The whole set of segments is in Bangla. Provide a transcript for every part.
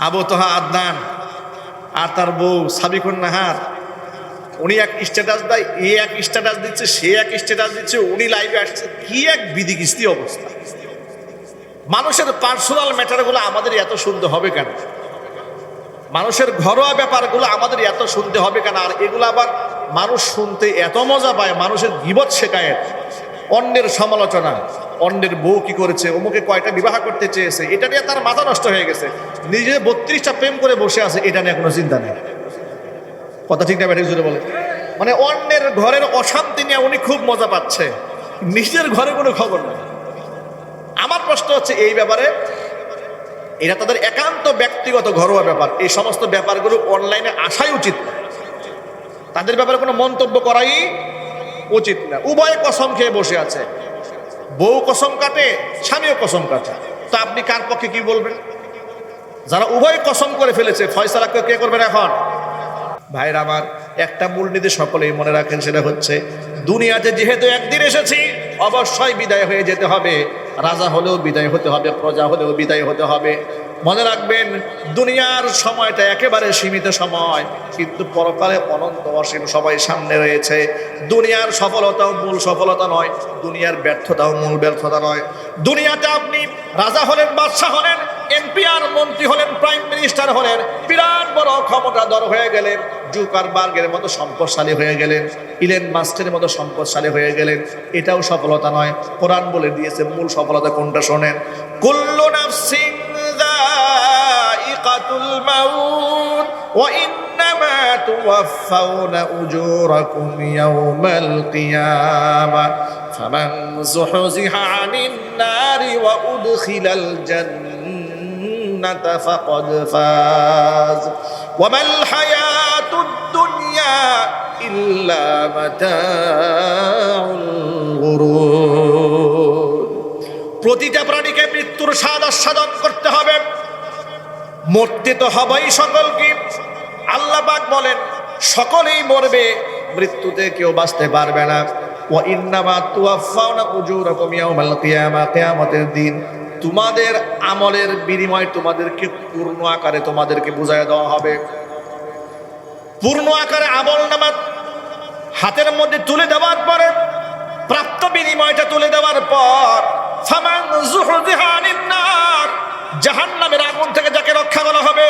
আবু তোহা আদনান আর তার বউ সাবিকুন নাহার, উনি এক স্ট্যাটাস দেয়, এ এক স্ট্যাটাস দিচ্ছে, সে এক স্ট্যাটাস দিচ্ছে, উনি লাইভে আসছে, কি এক বিদিকিস্তি অবস্থা। মানুষের পার্সোনাল ম্যাটারগুলো আমাদের এত শুনতে হবে কেন? মানুষের ঘরোয়া ব্যাপারগুলো আমাদের এত শুনতে হবে কেন? আর এগুলো আবার মানুষ শুনতে এত মজা পায়, মানুষের গীবত শেখায়েত, অন্যের সমালোচনা, অন্যের বউ কি করেছে, অমুকে কয়টা বিবাহ করতে চেয়েছে, এটা নিয়ে তার মাথা নষ্ট হয়ে গেছে। নিজে 32টা প্রেম করে বসে আছে, এটা নিয়ে কোনো চিন্তা নেই। কথা ঠিক না ব্যাটিক জুড়ে বলে? মানে অন্যের ঘরের অশান্তি নিয়ে উনি খুব মজা পাচ্ছে, নিজের ঘরে কোনো খবর নেই। আমার প্রশ্ন হচ্ছে এই ব্যাপারে, এটা তাদের একান্ত ব্যক্তিগত ঘরোয়া ব্যাপার, এই সমস্ত ব্যাপারগুলো অনলাইনে আসাই উচিত না, তাদের ব্যাপারে কোনো মন্তব্য করাই উচিত না। উভয় কসম খেয়ে বসে আছে, বউ কসম কাটে, স্বামীও কসম কাটে, তো আপনি কার পক্ষে কি বলবেন? যারা উভয় কসম করে ফেলেছে, ফয়সালা কে করবেন এখন? ভাইরা আমার, একটা মূলনীতি সকলেই মনে রাখেন, সেটা হচ্ছে দুনিয়াতে যেহেতু একদিন এসেছি অবশ্যই বিদায় হয়ে যেতে হবে। রাজা হলেও বিদায় হতে হবে, প্রজা হলেও বিদায় হতে হবে। মনে রাখবেন, দুনিয়ার সময়টা একেবারে সীমিত সময়, কিন্তু পরকালে অনন্ত অসীম সময় সামনে রয়েছে। দুনিয়ার সফলতাও মূল সফলতা নয়, দুনিয়ার ব্যর্থতাও মূল ব্যর্থতা নয়। দুনিয়াতে আপনি রাজা হলেন, বাদশাহ হলেন, এমপি আর মন্ত্রী হলেন, প্রাইম মিনিস্টার হলেন, বিরাট বড় ক্ষমতাধর হয়ে গেলেন, জুকারবার্গের মতো সম্পদশালী হয়ে গেলেন, ইলেন মাস্কের মতো সম্পদশালী হয়ে গেলেন, এটাও সফলতা নয়। কোরআন বলে দিয়েছে মূল সফলতা কোনটা শোনেন, কুল্লু নাফসিন যায়িকাতুল মাউত ওয়া ইন্নামা তুওয়াফাউনা উজুরাকুম ইয়াওমাল কিয়ামাহ ফামান যুহজিহা আনিন নারি ওয়া উদখিলাল জান্নাতা ফাকাদ ফাজ ওয়া মাল হায়াতুদ দুনিয়া ইল্লা মাতাউল গুরুর। প্রতিটা প্রাণীকে মৃত্যুর স্বাদ আস্বাদন করতে হবে, মরতে তো হবেই সকলকে। আল্লাহ পাক বলেন সকলেই মরবে, মৃত্যুতে কেউ বাঁচতে পারবে না। ওয়া ইন্নামা তুওয়াফাউনা উজুরাকুম ইয়াওমাল কিয়ামাহ, কিয়ামতের দিন তোমাদের আমলের বিনিময় তোমাদেরকে পূর্ণ আকারে তোমাদেরকে বুঝাইয়া দেওয়া হবে। পূর্ণ আকারে আমলনামা হাতের মধ্যে তুলে দেওয়ার পরে, প্রাপ্ত বিনিময়টা তুলে দেওয়ার পর, ফামান যুহজিহা আনিন নার, জাহান্নামের আগুন থেকে যাকে রক্ষা করা হবে,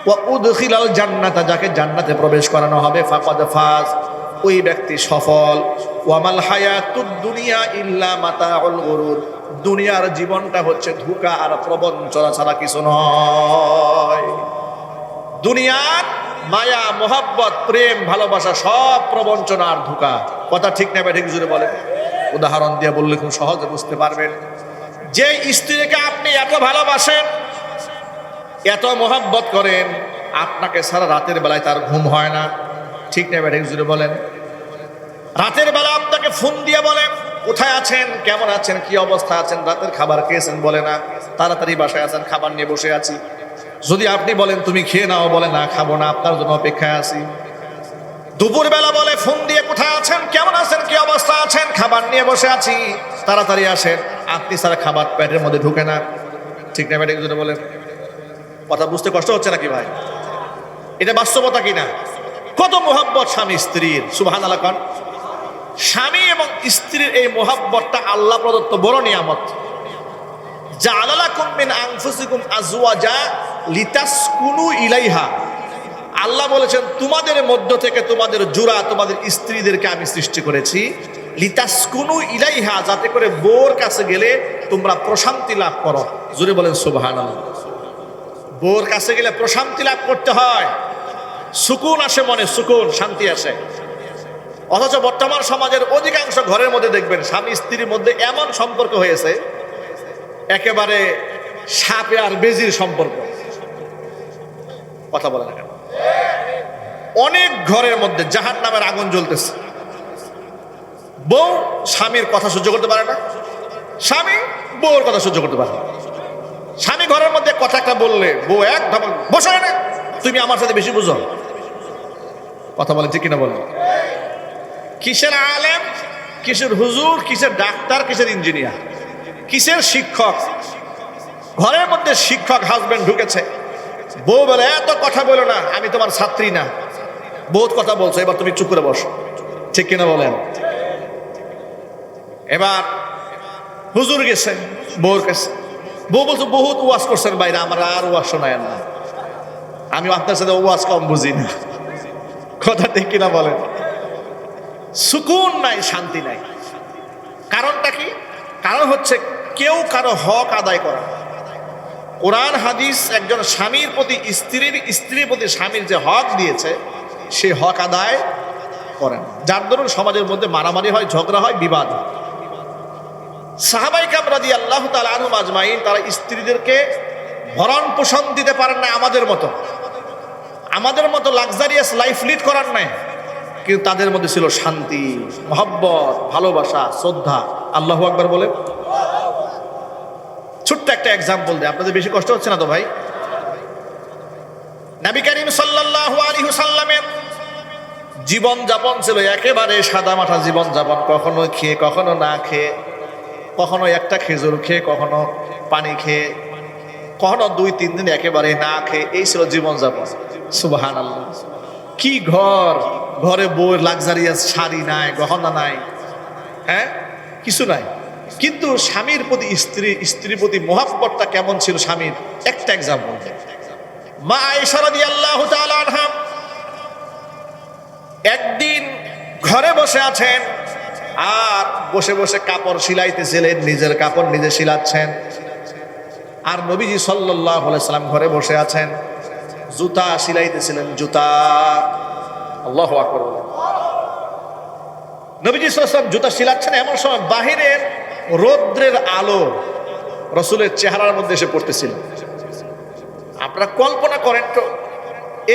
ওয়া উদখিলাল জান্নাতা, যাকে জান্নাতে প্রবেশ করানো হবে, ফাকাদ ফাজ, ওই ব্যক্তি সফল। ওয়া মাল হায়াতুদ দুনিয়া ইল্লা মাতাউল গুরুর, দুনিয়ার জীবনটা হচ্ছে ধোঁকা আর প্রবঞ্চনা ছাড়া কিছু নয়। দুনিয়ার মায়া, মোহাব্বত, প্রেম, ভালোবাসা সব প্রবঞ্চনা আর ধোঁকা। কথা ঠিক না ঠিক জুড়ে বলেন? উদাহরণ দিয়ে বললে খুব সহজে বুঝতে পারবেন। যে স্ত্রীকে আপনি এত ভালোবাসেন, এত মোহাব্বত করেন, আপনাকে সারা রাতের বেলায় তার ঘুম হয় না, ঠিক না ঠিক জুড়ে বলেন? রাতের বেলা আপনাকে ফোন দিয়ে বলে কোথায় আছেন, কেমন আছেন, কি অবস্থা আছেন, রাতের খাবার খেয়েছেন, বলে না, তাড়াতাড়ি বাসায় আছেন, খাবার নিয়ে বসে আছি। যদি আপনি বলেন তুমি খেয়ে নাও, বলে না, খাবো না, আপনার জন্য অপেক্ষায় আছি। দুপুর বেলা বলে ফোন দিয়ে কোথায় আছেন, কেমন আছেন, কি অবস্থা আছেন, খাবার নিয়ে বসে আছি, তাড়াতাড়ি আসেন। আপনি সারা খাবার পেটের মধ্যে ঢুকে না, ঠিক না ব্যাটিক যদি বলেন? কথা বুঝতে কষ্ট হচ্ছে নাকি ভাই? এটা বাস্তবতা কিনা? কত মোহাব্বত স্বামী স্ত্রীর, সুবহানাল্লাহ খান। স্বামী এবং স্ত্রীর এই মোহাব্বতটা আল্লাহ প্রদত্ত বড় নিয়ামত। জাআলা লাকুম মিন আনফুসিকুম আজওয়াজা লিতাসকুনু ইলাইহা, আল্লাহ বলেছেন তোমাদের মধ্য থেকে তোমাদের জোড়া, তোমাদের স্ত্রীদেরকে আমি সৃষ্টি করেছি, লিতাসকুনু ইলাইহা, যাতে করে বউর কাছে গেলে তোমরা প্রশান্তি লাভ করো। জোরে বলেন সুবহানাল্লাহ। বউর কাছে গেলে প্রশান্তি লাভ করতে হয়, সুকুন আসে মনে, সুকুন, শান্তি আসে। অথচ বর্তমান সমাজের অধিকাংশ ঘরের মধ্যে দেখবেন স্বামী স্ত্রীর মধ্যে এমন সম্পর্ক হয়েছে, একেবারে সাপে আর বেজির সম্পর্ক। কথা বলে না কেন? অনেক ঘরের মধ্যে জাহান্নামের আগুন জ্বলতেছে। বউ স্বামীর কথা সহ্য করতে পারে না, স্বামী বউর কথা সহ্য করতে পারে না। স্বামী ঘরের মধ্যে কথা একটা বললে বউ এক ধমক, বসে না, তুমি আমার সাথে বেশি বুঝো। কথা বলে ঠিক কিনা বলো? কিসের আলেম, কিসের হুজুর, কিসের ডাক্তার, কিসের ইঞ্জিনিয়ার, কিসের শিক্ষক? ঘরের মধ্যে শিক্ষক হাজবেন্ড ঢুকেছে, বউ বলে এত কথা বলো না, আমি তোমার ছাত্রী না, বহুত কথা বলছো, এবার তুমি চুপ করে বসো। ঠিক কিনা বলেন? এবার হুজুর গেছে বউর কাছে, বউ বলছো বহুত ওয়াজ করছেন বাইরে, আমার আর ওয়াজ শোনায় না, আমি আপনার সাথে ওয়াজ কম বুঝি না। কথা ঠিক কিনা বলেন? সুকুন নাই, শান্তি নাই। কারণটা কি? কারণ হচ্ছে কেউ কারো হক আদায় করা। কোরআন হাদিস একজন স্বামীর প্রতি স্ত্রীর প্রতি স্বামীর যে হক দিয়েছে সেই হক আদায় করেন, যার দরুন সমাজের মধ্যে মারামারি হয়, ঝগড়া হয়, বিবাদ হয়। সাহাবায়ে কেরাম রাদিয়াল্লাহু তাআলা আনহুম আজমাইন তারা স্ত্রীদেরকে ভরণ পোষণ দিতে পারেন না আমাদের মতো লাক্সারিয়াস লাইফ লিড করার নাই, কিন্তু তাদের মধ্যে ছিল শান্তি, মহব্বত, ভালোবাসা, শ্রদ্ধা। আল্লাহু আকবার বলে। ছোট্ট একটা এক্সাম্পল দেয়, আপনাদের বেশি কষ্ট হচ্ছে না তো ভাই? নবী করিম সাল্লাল্লাহু আলাইহি ওয়াসাল্লামের জীবন যাপন ছিল একেবারে সাদামাটা জীবন যাপন, কখনো খেয়ে কখনো না খেয়ে, কখনো একটা খেজুর খেয়ে কখনো পানি খেয়ে, কখনো 2-3 দিন একেবারে না খেয়ে, এই ছিল জীবন যাপন। সুবহানাল্লাহ। কি ঘর, ঘরে বউয়ের লাক্সারিয়াস শাড়ি নাই, গহনা নাই, হ্যাঁ কিছু নাই, কিন্তু স্বামীর প্রতি স্ত্রীর প্রতি মহব্বতটা কেমন ছিল স্বামীর, একটা এক্সাম্পল। মা আয়েশা রাদিয়াল্লাহু তাআলা আনহা একদিন ঘরে বসে আছেন আর বসে বসে কাপড় সিলাইতেছিলেন, নিজের কাপড় নিজে সিলাচ্ছেন। আর নবীজি সাল্লাল্লাহু আলাইহি সাল্লাম ঘরে বসে আছেন, জুতা সিলাইতেছিলেন, জুতা। আল্লাহু আকবার। নবীজি সাল্লাল্লাহু আলাইহি সাল্লাম জুতা সিলাচ্ছেন, এমন সময় বাহিরের রৌদ্রের আলো রাসূলের চেহারার মধ্যে এসে পড়তেছিল। আপনারা কল্পনা করেন তো,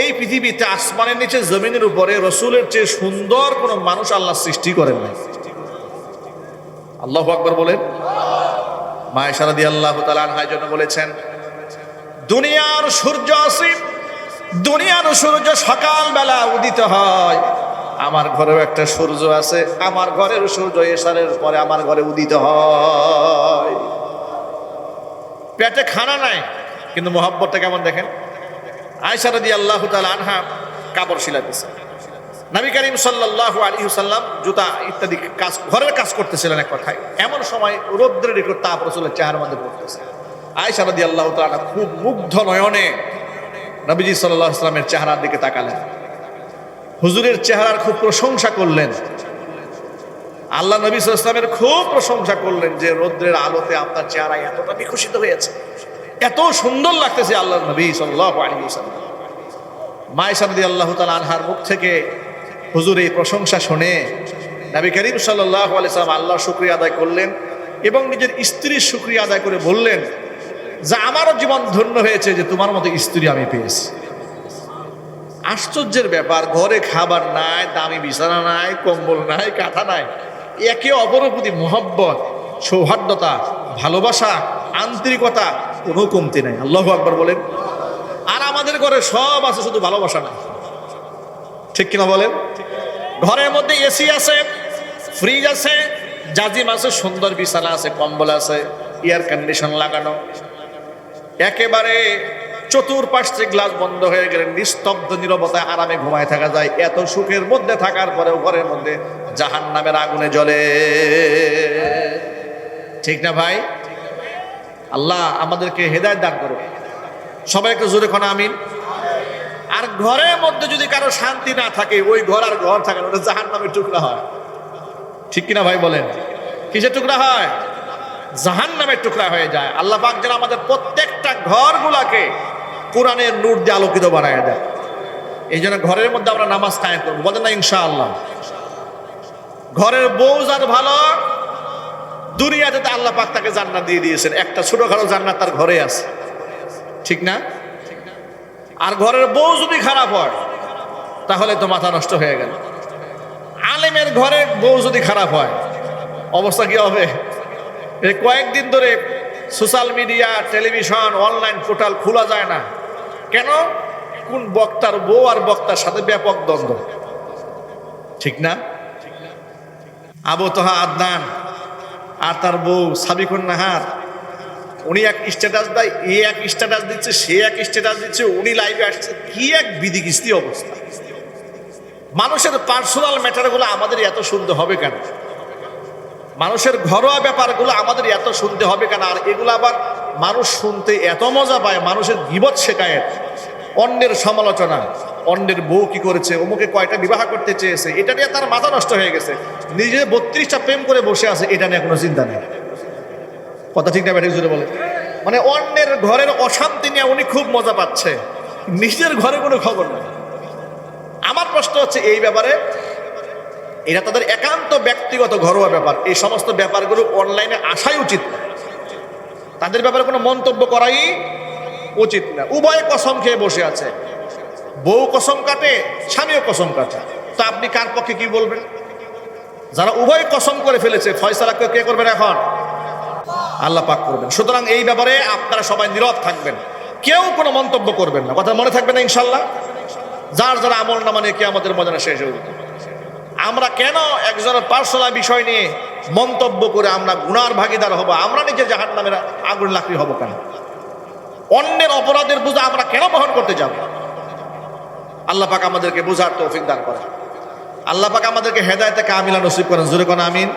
এই পৃথিবীতে আসমানের নিচে জমিনের উপরে রাসূলের চেয়ে সুন্দর কোন মানুষ আল্লাহ সৃষ্টি করেন নাই। আল্লাহু আকবার বলেন। মা আয়েশা রাদিয়াল্লাহু তাআলা আনহার জন্য বলেছেন, দুনিয়ার সূর্য আসিফ, দুনিয়ার সূর্য সকালবেলা উদিত হয়, আমার ঘরেও একটা সূর্য আছে, আমার ঘরের সূর্য এশারের পরে আমার ঘরে উদিত হয়। পেটে খানা নাই, কিন্তু মহব্বতটা কেমন দেখেন। আয়েশা রাদিয়াল্লাহু তাআলা আনহা কাপড় সিলাতেছে, নবী করিম সাল্লাল্লাহু আলাইহি ওয়াসাল্লাম জুতা ইত্যাদি কাজ, ঘরের কাজ করতেছিলেন এক কথায়। এমন সময় রৌদ্রের একটু তাপ রাসূলের চেহারার মধ্যে পড়তেছে। আয়েশা রাদিয়াল্লাহু তাআলা খুব মুগ্ধ নয়নে নবীজি সাল্লাল্লাহু আলাইহি ওয়াসাল্লামের চেহারার দিকে তাকালেন, হুজুরের চেহারার খুব প্রশংসা করলেন। আল্লাহ নবী সাল্লাল্লাহু আলাইহি ওয়াসাল্লামের খুব প্রশংসা করলেন যে রৌদ্রের আলোতে আপনার চেহারা এতটা বিকশিত হয়েছে, এত সুন্দর লাগতেছে আল্লাহর নবী সাল্লাল্লাহু আলাইহি ওয়াসাল্লাম। মা আয়েশা রাদিয়াল্লাহু তাআলা আনহার মুখ থেকে হুজুর এই প্রশংসা শুনে নবী করিম সাল্লাল্লাহু আলাইহি ওয়াসাল্লাম আল্লাহর শুকরিয়া আদায় করলেন এবং নিজের স্ত্রীর শুকরিয়া আদায় করে বললেন যে আমারও জীবন ধন্য হয়েছে যে তোমার মতো স্ত্রী আমি পেয়েছি। আশ্চর্যের ব্যাপার, ঘরে খাবার নাই, দামি বিছানা নাই, কম্বল নাই, কাঁথা নাই, একে অপরের প্রতি মহব্বত, সৌহার্দ্যতা, ভালোবাসা, আন্তরিকতা কোনো কমতি নাই। আল্লাহু আকবার বলেন। আর আমাদের ঘরে সব আছে, শুধু ভালোবাসা নাই। ঠিক কিনা বলেন? ঘরের মধ্যে এসি আছে, ফ্রিজ আছে, জাজিম আছে, সুন্দর বিছানা আছে, কম্বল আছে, এয়ার কন্ডিশন লাগানো, একেবারে চতুর্পাশ থেকে গ্লাস বন্ধ হয়ে গেলে নিস্তব্ধ নীরবতায় আরামে ঘুমায় থাকা যায়। এত সুখের মধ্যে থাকার পরেও ঘরের মধ্যে জাহান্নামের আগুনে জ্বলে। ঠিক না ভাই? আল্লাহ আমাদেরকে হেদায়েত দান করুন। সবাই একটু জোরে কোন আমিন। আর ঘরের মধ্যে যদি কারো শান্তি না থাকে, ওই ঘর আর ঘর থাকে না, ওটা জাহান্নামের টুকরা হয়। ঠিক কিনা ভাই বলেন? কিসের টুকরা হয়? জাহান্নামের টুকরা হয়ে যায়। আল্লাহ পাক যেন আমাদের প্রত্যেকটা ঘরগুলাকে কোরআনের নূর দিয়ে আলোকিত বানায় দেয়। এই জন্য ঘরের মধ্যে আমরা নামাজ কায়েম করবো, বলেন না ইনশাআল্লাহ। ঘরের বউ যার ভালো, দুনিয়াতে তো আল্লাহ পাক তাকে জান্নাত দিয়ে দিয়েছেন, একটা ছোটখাটো জান্নাত তার ঘরে আছে। ঠিক না? আর ঘরের বউ যদি খারাপ হয় তাহলে তো মাথা নষ্ট হয়ে গেল। আলেমের ঘরে বউ যদি খারাপ হয় অবস্থা কি হবে? এই কয়েকদিন ধরে social media, television, online portal খোলা যায় না কেন? কোন বক্তার বউ আর বক্তার সাথে ব্যাপক দ্বন্দ্ব। ঠিক না? আবু তোহা আদনান আর তার বউ সাবিকুন নাহার, উনি এক স্ট্যাটাস দেয়, এ এক স্ট্যাটাস দিচ্ছে, সে এক স্ট্যাটাস দিচ্ছে, উনি লাইভে আসছে, কি এক বিদিকিস্তি অবস্থা। মানুষের পার্সোনাল ম্যাটারগুলো আমাদের এত শুনতে হবে কেন? মানুষের ঘরোয়া ব্যাপারগুলো আমাদের এত শুনতে হবে কেন? আর এগুলো আবার মানুষ শুনতে এত মজা পায়, মানুষের গীবত শেখায়, অন্যের সমালোচনা, অন্যের বউ কি করেছে, অমুকে কয়টা বিবাহ করতে চেয়েছে, এটা নিয়ে তার মাথা নষ্ট হয়ে গেছে। নিজে 32টা প্রেম করে বসে আছে, এটা নিয়ে কোনো চিন্তা নেই। কথা ঠিক না ব্যাঠিক জুড়ে বলে? মানে অন্যের ঘরের অশান্তি নিয়ে উনি খুব মজা পাচ্ছে, নিজের ঘরে কোনো খবর নেই। আমার প্রশ্ন হচ্ছে এই ব্যাপারে, এটা তাদের একান্ত ব্যক্তিগত ঘরোয়া ব্যাপার, এই সমস্ত ব্যাপারগুলো অনলাইনে আসাই উচিত না, তাদের ব্যাপারে কোনো মন্তব্য করাই উচিত না। উভয়ে কসম খেয়ে বসে আছে, বউ কসম কাটে, স্বামীও কসম কাটে, তো আপনি কার পক্ষে কি বলবেন? যারা উভয় কসম করে ফেলেছে, ফয়সালা কে করবেন এখন? আল্লাহ পাক করবেন। সুতরাং এই ব্যাপারে আপনারা সবাই নীরব থাকবেন, কেউ কোনো মন্তব্য করবেন না, কথা মনে থাকবে না ইনশাল্লাহ। যার যারা আমল নামা নিয়ে আমাদের মজানা শেষ হয়ে যেত। আমরা কেন একজনের পার্সোনাল বিষয় নিয়ে মন্তব্য করে আমরা গুনার ভাগীদার হব? আমরা নিজে জাহান্নামের আগুন লাকড়ি হব কেন? অন্যের অপরাধের বোঝা আমরা কেন বহন করতে যাব? আল্লাহ পাক আমাদেরকে বোঝার তৌফিক দান করেন। আল্লাহ পাক আমাদেরকে হেদায়েতে কামিলা নসিব করেন। জোরে কোন আমিন।